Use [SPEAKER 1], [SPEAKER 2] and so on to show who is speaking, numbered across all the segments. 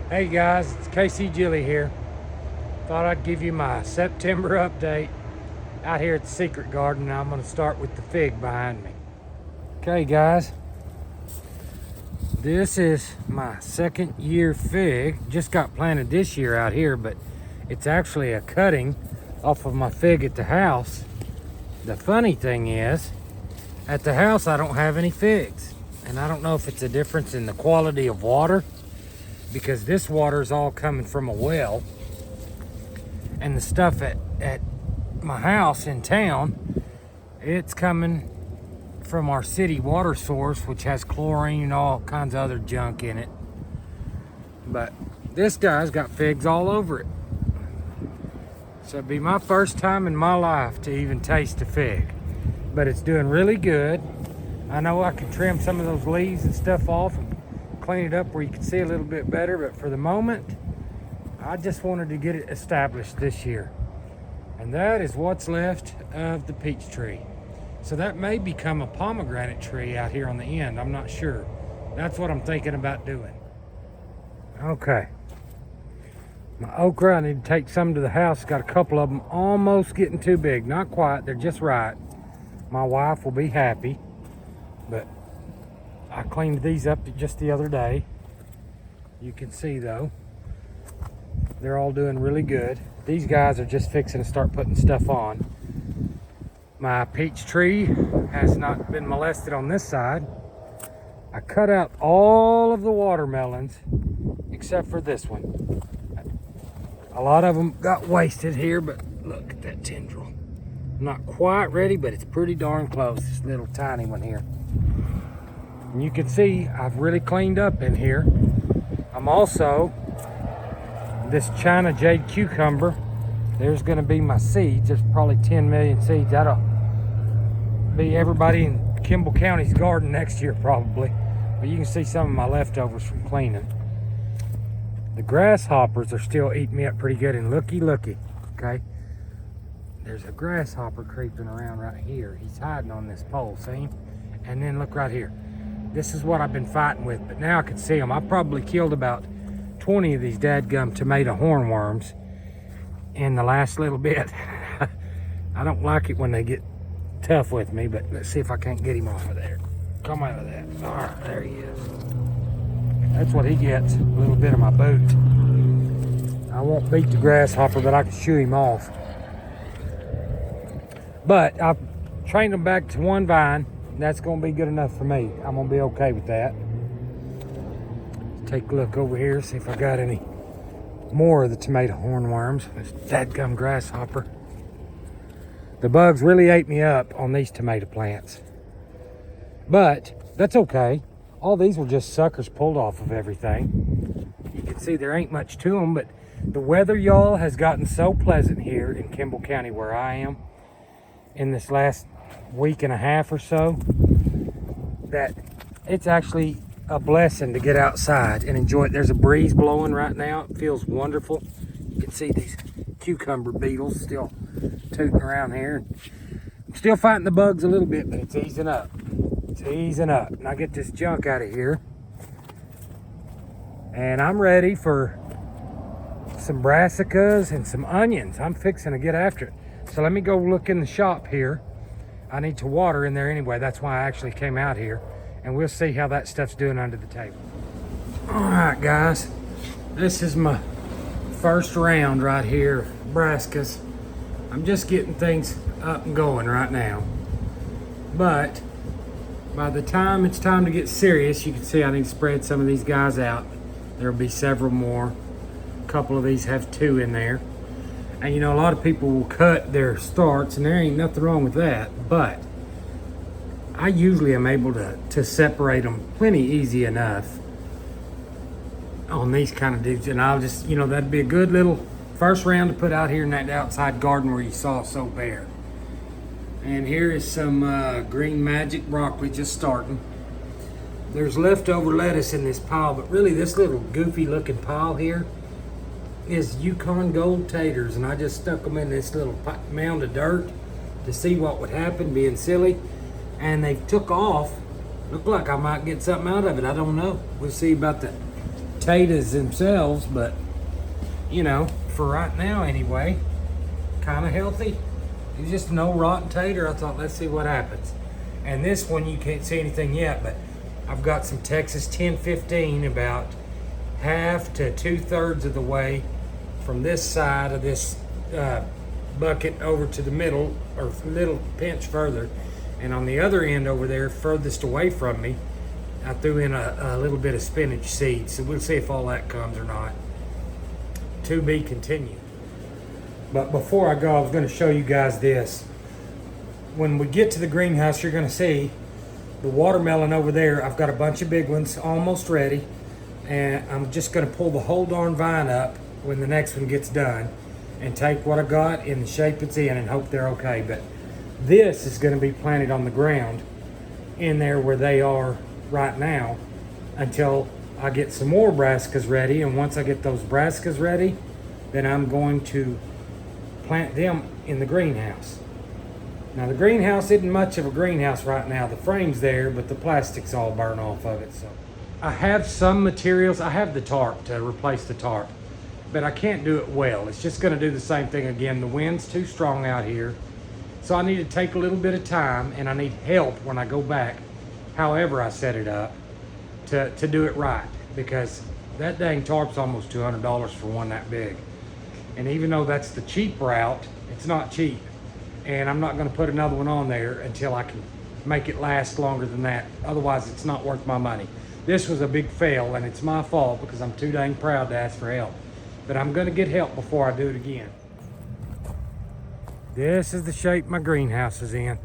[SPEAKER 1] Hey guys, it's KC Gilly here. Thought I'd give you my September update out here at the Secret Garden. I'm going to start with the fig behind me. Okay guys, this is my second year fig. Just got planted this year out here, but it's actually a cutting off of my fig at the house. The funny thing is, at the house I don't have any figs. And I don't know if it's a difference in the quality of water, because this water is all coming from a well, and the stuff at my house in town, it's coming from our city water source, which has chlorine and all kinds of other junk in it. But this guy's got figs all over it, so it'd be my first time in my life to even taste a fig. But it's doing really good. I know I can trim some of those leaves and stuff off and clean it up where you can see a little bit better, but for the moment I just wanted to get it established this year. And that is what's left of the peach tree. So that may become a pomegranate tree out here on the end. I'm not sure. That's what I'm thinking about doing. Okay, my okra, I need to take some to the house. Got a couple of them almost getting too big. Not quite, they're just right. My wife will be happy. But I cleaned these up just the other day. You can see though, they're all doing really good. These guys are just fixing to start putting stuff on. My peach tree has not been molested on this side. I cut out all of the watermelons except for this one. A lot of them got wasted here, but look at that tendril. Not quite ready, but it's pretty darn close. This little tiny one here. And you can see I've really cleaned up in here. I'm also, this China Jade cucumber, there's going to be my seeds. There's probably 10 million seeds. That'll be everybody in Kimball County's garden next year probably. But you can see some of my leftovers from cleaning. The grasshoppers are still eating me up pretty good, and looky, okay? There's a grasshopper creeping around right here. He's hiding on this pole, see him? And then look right here. This is what I've been fighting with, but now I can see them. I probably killed about 20 of these dadgum tomato hornworms in the last little bit. I don't like it when they get tough with me, but let's see if I can't get him off of there. Come out of that. All right, there he is. That's what he gets, a little bit of my boot. I won't beat the grasshopper, but I can shoo him off. But I've trained them back to one vine. That's going to be good enough for me. I'm going to be okay with that. Take a look over here, see if I got any more of the tomato hornworms. This dadgum grasshopper. The bugs really ate me up on these tomato plants. But that's okay. All these were just suckers pulled off of everything. You can see there ain't much to them, but the weather, y'all, has gotten so pleasant here in Kimball County where I am in this last week and a half or so, that it's actually a blessing to get outside and enjoy it. There's a breeze blowing right now. It feels wonderful. You can see these cucumber beetles still tooting around here. I'm still fighting the bugs a little bit, but it's easing up. It's easing up. And I get this junk out of here, and I'm ready for some brassicas and some onions. I'm fixing to get after it. So let me go look in the shop here. I need to water in there anyway. That's why I actually came out here. And we'll see how that stuff's doing under the table. All right, guys. This is my first round right here of brassicas. I'm just getting things up and going right now. But by the time it's time to get serious, you can see I need to spread some of these guys out. There'll be several more. A couple of these have 2 in there. And you know, a lot of people will cut their starts, and there ain't nothing wrong with that, but I usually am able to separate them plenty easy enough on these kind of dudes. And I'll just, you know, that'd be a good little first round to put out here in that outside garden where you saw so bare. And here is some green magic broccoli just starting. There's leftover lettuce in this pile, but really this little goofy looking pile here is Yukon Gold taters, and I just stuck them in this little mound of dirt to see what would happen, being silly, and they took off. Look like I might get something out of it. I don't know. We'll see about the potatoes themselves, but you know, for right now anyway, kind of healthy. It's just no rotten tater. I thought, let's see what happens. And this one, you can't see anything yet, but I've got some Texas 1015 about half to 2/3 of the way from this side of this bucket over to the middle, or a little pinch further. And on the other end over there, furthest away from me, I threw in a little bit of spinach seeds. So we'll see if all that comes or not. To be continued. But before I go, I was going to show you guys this. When we get to the greenhouse, you're going to see the watermelon over there. I've got a bunch of big ones almost ready. And I'm just going to pull the whole darn vine up when the next one gets done and take what I got in the shape it's in and hope they're okay. But this is going to be planted on the ground in there where they are right now until I get some more brassicas ready. And once I get those brassicas ready, then I'm going to plant them in the greenhouse. Now the greenhouse isn't much of a greenhouse right now. The frame's there, but the plastic's all burned off of it. So I have some materials. I have the tarp to replace the tarp, but I can't do it well. It's just going to do the same thing again. The wind's too strong out here. So I need to take a little bit of time, and I need help when I go back, however I set it up, to do it right. Because that dang tarp's almost $200 for one that big. And even though that's the cheap route, it's not cheap. And I'm not going to put another one on there until I can make it last longer than that. Otherwise, it's not worth my money. This was a big fail, and it's my fault because I'm too dang proud to ask for help. But I'm going to get help before I do it again. This is the shape my greenhouse is in.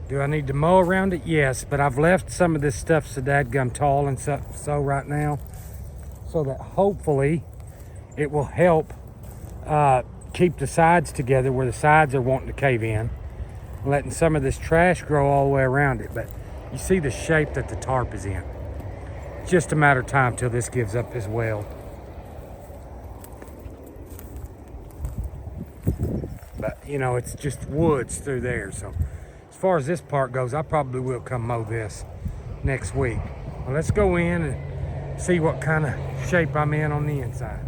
[SPEAKER 1] Do I need to mow around it? Yes, but I've left some of this stuff so dadgum tall and so right now, so that hopefully it will help keep the sides together where the sides are wanting to cave in, letting some of this trash grow all the way around it. But you see the shape that the tarp is in. It's just a matter of time till this gives up as well. But you know, it's just woods through there. So as far as this part goes, I probably will come mow this next week. Well, let's go in and see what kind of shape I'm in on the inside.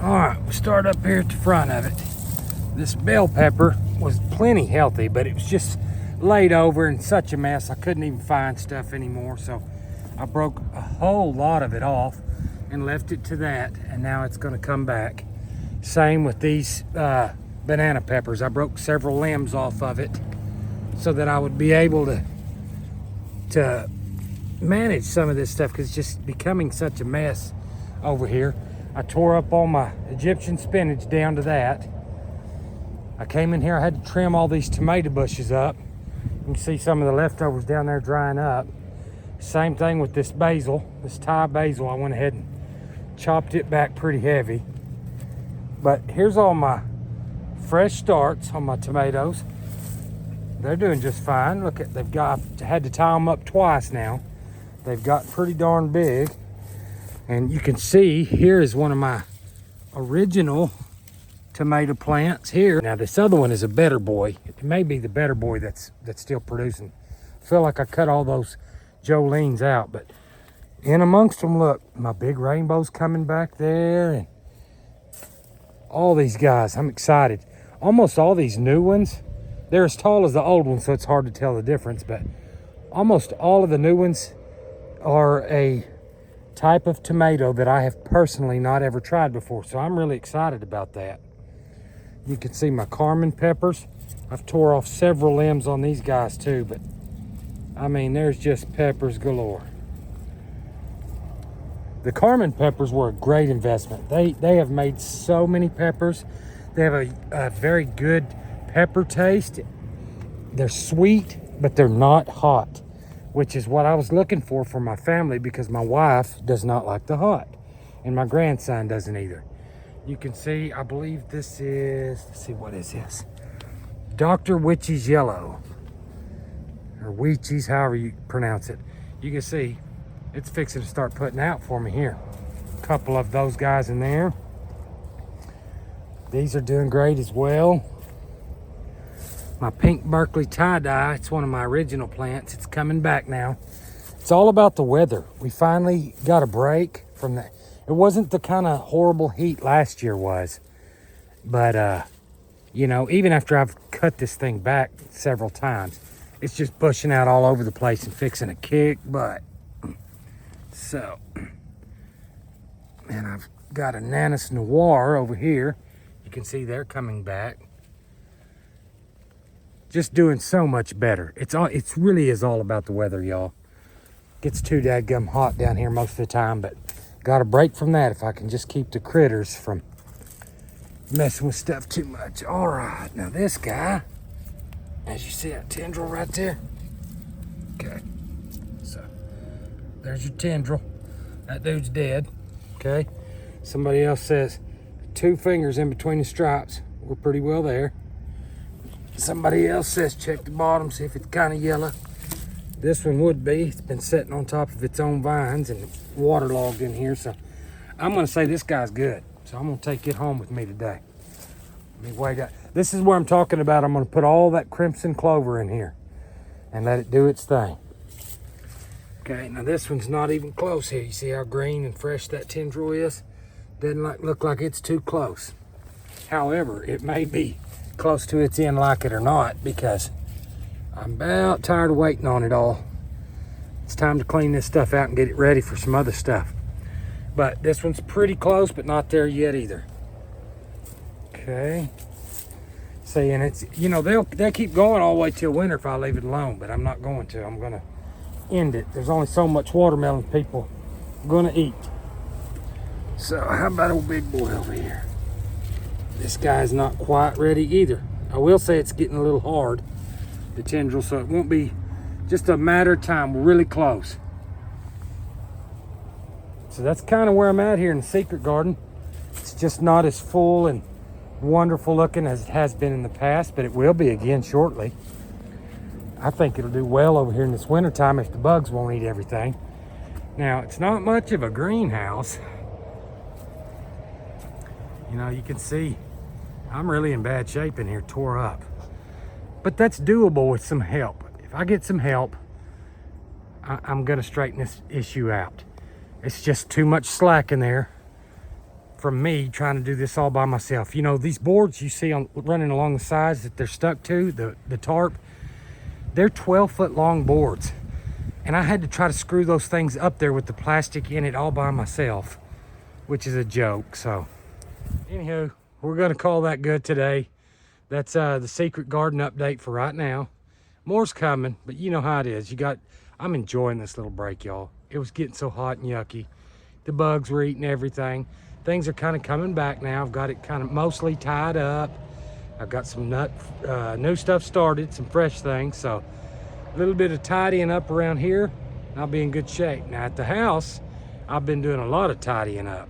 [SPEAKER 1] All right, we'll start up here at the front of it. This bell pepper was plenty healthy, but it was just laid over in such a mess I couldn't even find stuff anymore. So I broke a whole lot of it off and left it to that, and now it's going to come back. Same with these banana peppers. I broke several limbs off of it so that I would be able to manage some of this stuff, because it's just becoming such a mess over here. I tore up all my Egyptian spinach down to that. I came in here, I had to trim all these tomato bushes up. You can see some of the leftovers down there drying up. Same thing with this basil, this Thai basil. I went ahead and chopped it back pretty heavy. But here's all my fresh starts on my tomatoes. They're doing just fine. Look at, had to tie them up twice now. They've got pretty darn big. And you can see here is one of my original tomato plants here. Now this other one is a better boy. It may be the better boy that's still producing. I feel like I cut all those Jolene's out, but in amongst them, look, my big rainbow's coming back there, and all these guys, I'm excited. Almost all these new ones, they're as tall as the old ones, so it's hard to tell the difference, but almost all of the new ones are a type of tomato that I have personally not ever tried before. So I'm really excited about that. You can see my Carmen peppers. I've tore off several limbs on these guys too, but I mean, there's just peppers galore. The Carmen peppers were a great investment. They have made so many peppers. They have a very good pepper taste. They're sweet, but they're not hot, which is what I was looking for my family, because my wife does not like the hot, and my grandson doesn't either. You can see, I believe this is, let's see, what is this? Dr. Witchy's Yellow, or Weechies, however you pronounce it. You can see it's fixing to start putting out for me here. A couple of those guys in there. These are doing great as well. My pink Berkeley tie-dye, it's one of my original plants. It's coming back now. It's all about the weather. We finally got a break from that. It wasn't the kind of horrible heat last year was. But, you know, even after I've cut this thing back several times, it's just bushing out all over the place and fixing a kick butt. So, and I've got a Nanus Noir over here. You can see they're coming back. Just doing so much better. It really is all about the weather, y'all. Gets too dadgum hot down here most of the time, but got a break from that if I can just keep the critters from messing with stuff too much. All right, now this guy, as you see that tendril right there. Okay, so there's your tendril. That dude's dead. Okay, somebody else says 2 fingers in between the stripes. We're pretty well there. Somebody else says check the bottom, see if it's kind of yellow. This one would be. It's been sitting on top of its own vines and waterlogged in here, so I'm gonna say this guy's good. So I'm gonna take it home with me today. Let me weigh that. This is where I'm talking about. I'm gonna put all that crimson clover in here and let it do its thing. Okay, now this one's not even close here. You see how green and fresh that tendril is? Doesn't look like it's too close. However, it may be close to its end like it or not, because I'm about tired of waiting on it all. It's time to clean this stuff out and get it ready for some other stuff. But this one's pretty close, but not there yet either. Okay. See, and it's, you know, they'll keep going all the way till winter if I leave it alone, but I'm not going to. I'm gonna end it. There's only so much watermelon people are gonna eat. So how about old big boy over here? This guy's not quite ready either. I will say it's getting a little hard, the tendril, so it won't be just a matter of time. We're really close. So that's kind of where I'm at here in the secret garden. It's just not as full and wonderful looking as it has been in the past, but it will be again shortly. I think it'll do well over here in this wintertime if the bugs won't eat everything. Now, it's not much of a greenhouse. You know, you can see I'm really in bad shape in here, tore up. But that's doable with some help. If I get some help, I'm gonna straighten this issue out. It's just too much slack in there from me trying to do this all by myself. You know, these boards you see running along the sides that they're stuck to, the tarp, they're 12-foot long boards. And I had to try to screw those things up there with the plastic in it all by myself, which is a joke. So anywho, we're gonna call that good today. That's the secret garden update for right now. More's coming, but you know how it is. I'm enjoying this little break, y'all. It was getting so hot and yucky. The bugs were eating everything. Things are kind of coming back now. I've got it kind of mostly tied up. I've got some new stuff started, some fresh things. So a little bit of tidying up around here, and I'll be in good shape. Now at the house, I've been doing a lot of tidying up.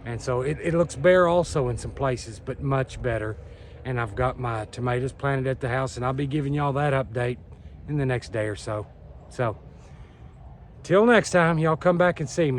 [SPEAKER 1] And so it looks bare also in some places, but much better. And I've got my tomatoes planted at the house, and I'll be giving y'all that update in the next day or so. So till next time, y'all come back and see me.